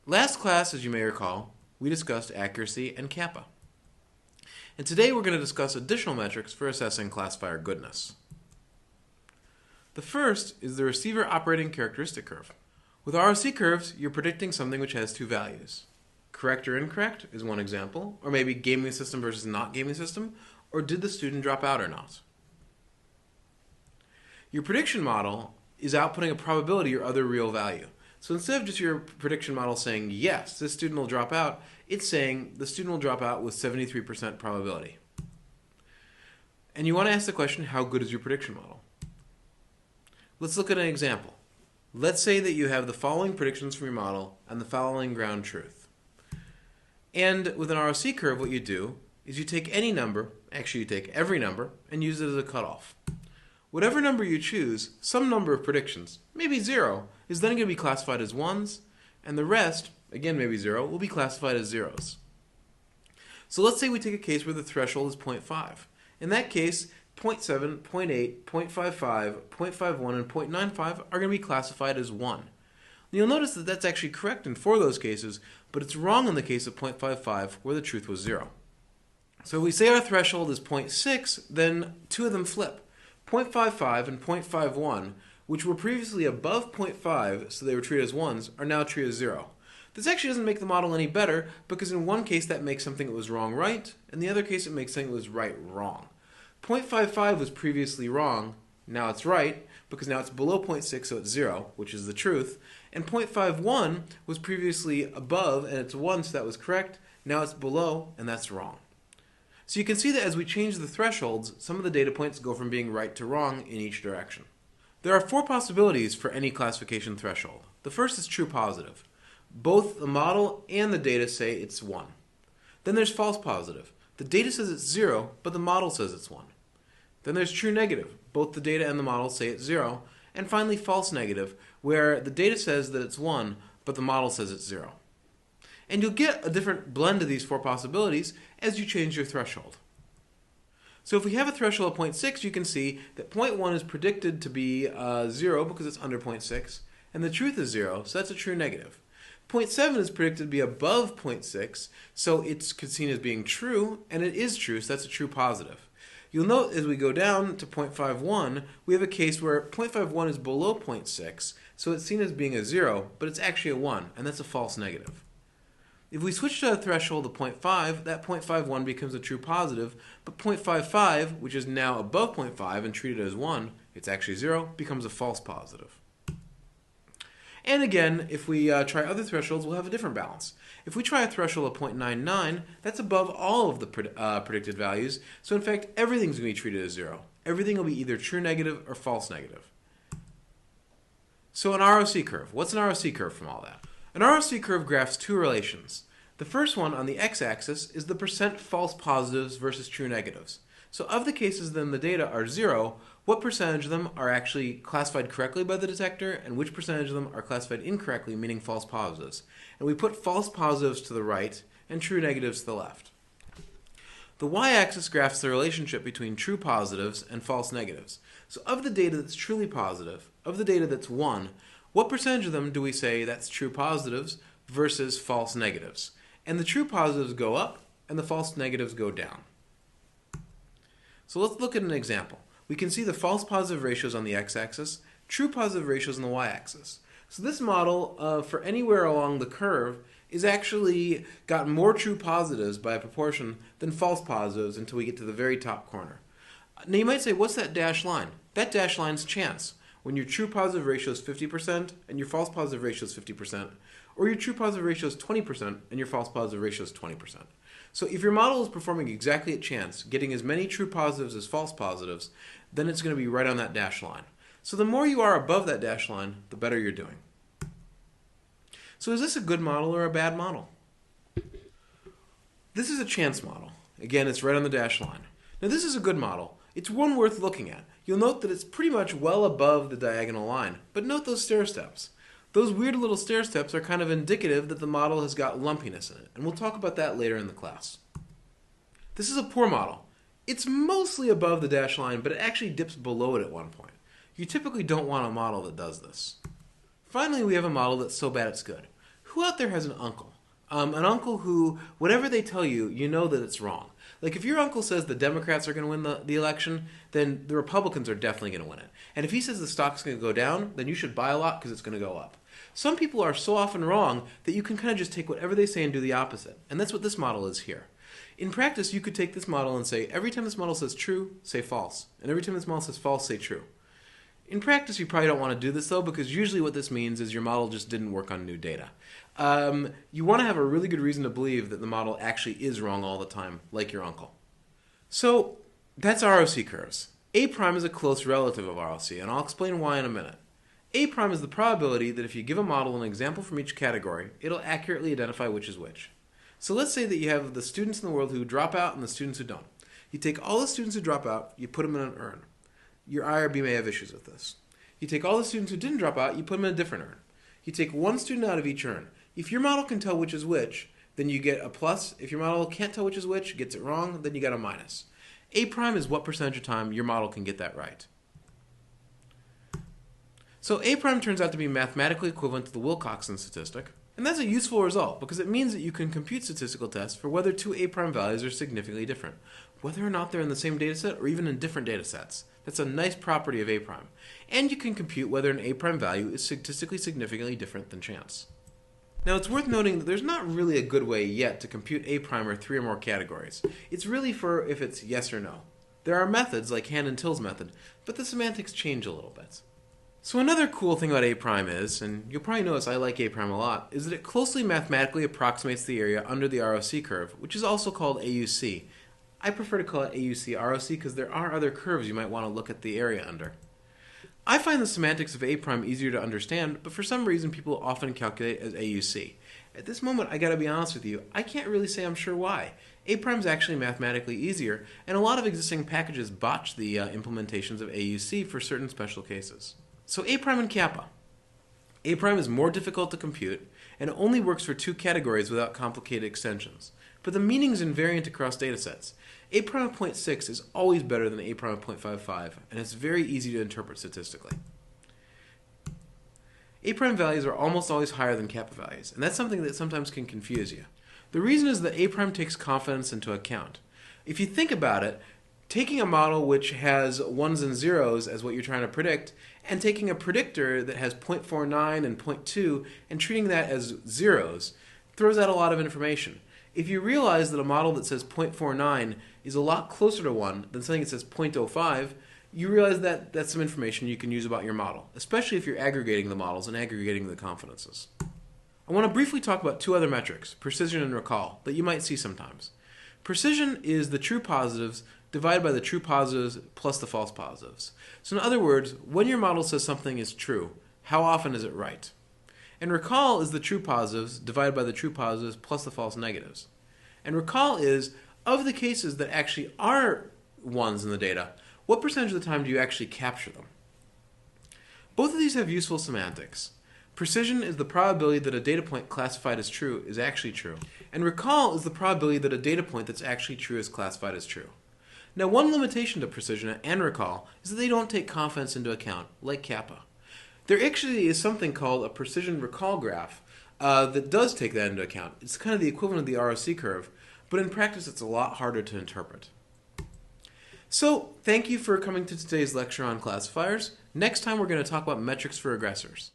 Last class, as you may recall, we discussed accuracy and Kappa. And today we're going to discuss additional metrics for assessing classifier goodness. The first is the receiver operating characteristic curve. With ROC curves, you're predicting something which has two values. Correct or incorrect is one example, or maybe gaming system versus not gaming system, or did the student drop out or not. Your prediction model is outputting a probability or other real value. So instead of just your prediction model saying, yes, this student will drop out, it's saying the student will drop out with 73% probability. And you want to ask the question, how good is your prediction model? Let's look at an example. Let's say that you have the following predictions from your model and the following ground truth. And with an ROC curve, what you do is you take any number, actually you take every number, and use it as a cutoff. Whatever number you choose, some number of predictions, maybe 0, is then going to be classified as 1s, and the rest, again maybe 0, will be classified as 0s. So let's say we take a case where the threshold is 0.5. In that case, 0.7, 0.8, 0.55, 0.51, and 0.95 are going to be classified as 1. You'll notice that that's actually correct in 4 of those cases, but it's wrong in the case of 0.55 where the truth was 0. So if we say our threshold is 0.6, then 2 of them flip. 0.55 and 0.51, which were previously above 0.5, so they were treated as 1s, are now treated as 0. This actually doesn't make the model any better, because in one case that makes something that was wrong right, and the other case it makes something that was right wrong. 0.55 was previously wrong, now it's right, because now it's below 0.6, so it's 0, which is the truth, and 0.51 was previously above, and it's 1, so that was correct, now it's below, and that's wrong. So you can see that as we change the thresholds, some of the data points go from being right to wrong in each direction. There are 4 possibilities for any classification threshold. The first is true positive. Both the model and the data say it's 1. Then there's false positive. The data says it's 0, but the model says it's 1. Then there's true negative. Both the data and the model say it's 0. And finally false negative, where the data says that it's 1, but the model says it's 0. And you'll get a different blend of these 4 possibilities as you change your threshold. So if we have a threshold of 0.6, you can see that 0.1 is predicted to be 0 because it's under 0.6, and the truth is 0, so that's a true negative. 0.7 is predicted to be above 0.6, so it's seen as being true, and it is true, so that's a true positive. You'll note as we go down to 0.51, we have a case where 0.51 is below 0.6, so it's seen as being a 0, but it's actually a 1, and that's a false negative. If we switch to a threshold of 0.5, that 0.51 becomes a true positive, but 0.55, which is now above 0.5 and treated as 1, it's actually 0, becomes a false positive. And again, if we try other thresholds, we'll have a different balance. If we try a threshold of 0.99, that's above all of the predicted values, so in fact everything's going to be treated as 0. Everything will be either true negative or false negative. So an ROC curve. What's an ROC curve from all that? An ROC curve graphs 2 relations. The first one on the x-axis is the percent false positives versus true negatives. So of the cases then the data are 0, what percentage of them are actually classified correctly by the detector and which percentage of them are classified incorrectly, meaning false positives. And we put false positives to the right and true negatives to the left. The y-axis graphs the relationship between true positives and false negatives. So of the data that's truly positive, of the data that's 1, what percentage of them do we say that's true positives versus false negatives? And the true positives go up and the false negatives go down. So let's look at an example. We can see the false positive ratios on the x-axis, true positive ratios on the y-axis. So this model for anywhere along the curve is actually got more true positives by a proportion than false positives until we get to the very top corner. Now you might say, what's that dashed line? That dashed line's chance. When your true positive ratio is 50% and your false positive ratio is 50%, or your true positive ratio is 20% and your false positive ratio is 20%. So if your model is performing exactly at chance, getting as many true positives as false positives, then it's going to be right on that dashed line. So the more you are above that dashed line, the better you're doing. So is this a good model or a bad model? This is a chance model. Again, it's right on the dashed line. Now this is a good model. It's one worth looking at. You'll note that it's pretty much well above the diagonal line, but note those stair steps. Those weird little stair steps are kind of indicative that the model has got lumpiness in it, and we'll talk about that later in the class. This is a poor model. It's mostly above the dashed line, but it actually dips below it at one point. You typically don't want a model that does this. Finally, we have a model that's so bad it's good. who out there has an uncle? An uncle who, whatever they tell you, you know that it's wrong. Like if your uncle says the Democrats are going to win the election, then the Republicans are definitely going to win it. And if he says the stock's going to go down, then you should buy a lot because it's going to go up. Some people are so often wrong that you can kind of just take whatever they say and do the opposite. And that's what this model is here. In practice, you could take this model and say, every time this model says true, say false. And every time this model says false, say true. In practice, you probably don't want to do this, though, because usually what this means is your model just didn't work on new data. You want to have a really good reason to believe that the model actually is wrong all the time, like your uncle. So that's ROC curves. A prime is a close relative of ROC, and I'll explain why in a minute. A prime is the probability that if you give a model an example from each category, it'll accurately identify which is which. So let's say that you have the students in the world who drop out and the students who don't. You take all the students who drop out, you put them in an urn. Your IRB may have issues with this. You take all the students who didn't drop out, you put them in a different urn. You take one student out of each urn. If your model can tell which is which, then you get a plus. If your model can't tell which is which, gets it wrong, then you get a minus. A prime is what percentage of time your model can get that right. So A prime turns out to be mathematically equivalent to the Wilcoxon statistic, and that's a useful result because it means that you can compute statistical tests for whether two A prime values are significantly different, whether or not they're in the same dataset or even in different datasets. That's a nice property of A prime. And you can compute whether an A prime value is statistically significantly different than chance. Now it's worth noting that there's not really a good way yet to compute A prime or three or more categories. It's really for if it's yes or no. There are methods like Hand and Till's method, but the semantics change a little bit. So another cool thing about A prime is, and you'll probably notice I like A prime a lot, is that it closely mathematically approximates the area under the ROC curve, which is also called AUC. I prefer to call it AUC ROC because there are other curves you might want to look at the area under. I find the semantics of A prime easier to understand, but for some reason people often calculate as AUC. At this moment, I gotta be honest with you, I can't really say I'm sure why. A prime is actually mathematically easier, and a lot of existing packages botch the implementations of AUC for certain special cases. So A prime and Kappa. A prime is more difficult to compute, and it only works for two categories without complicated extensions. But the meanings invariant across datasets. A prime of 0.6 is always better than A prime of 0.55, and it's very easy to interpret statistically. A prime values are almost always higher than Kappa values, and that's something that sometimes can confuse you. The reason is that A prime takes confidence into account. If you think about it, taking a model which has ones and zeros as what you're trying to predict, and taking a predictor that has 0.49 and 0.2 and treating that as zeros throws out a lot of information. If you realize that a model that says 0.49 is a lot closer to 1 than something that says 0.05, you realize that that's some information you can use about your model, especially if you're aggregating the models and aggregating the confidences. I want to briefly talk about two other metrics, precision and recall, that you might see sometimes. Precision is the true positives divided by the true positives plus the false positives. So in other words, when your model says something is true, how often is it right? And recall is the true positives divided by the true positives plus the false negatives. And recall is, of the cases that actually are ones in the data, what percentage of the time do you actually capture them? Both of these have useful semantics. Precision is the probability that a data point classified as true is actually true. And recall is the probability that a data point that's actually true is classified as true. Now, one limitation to precision and recall is that they don't take confidence into account, like Kappa. There actually is something called a precision recall graph that does take that into account. It's kind of the equivalent of the ROC curve, but in practice it's a lot harder to interpret. So, thank you for coming to today's lecture on classifiers. Next time we're going to talk about metrics for regressors.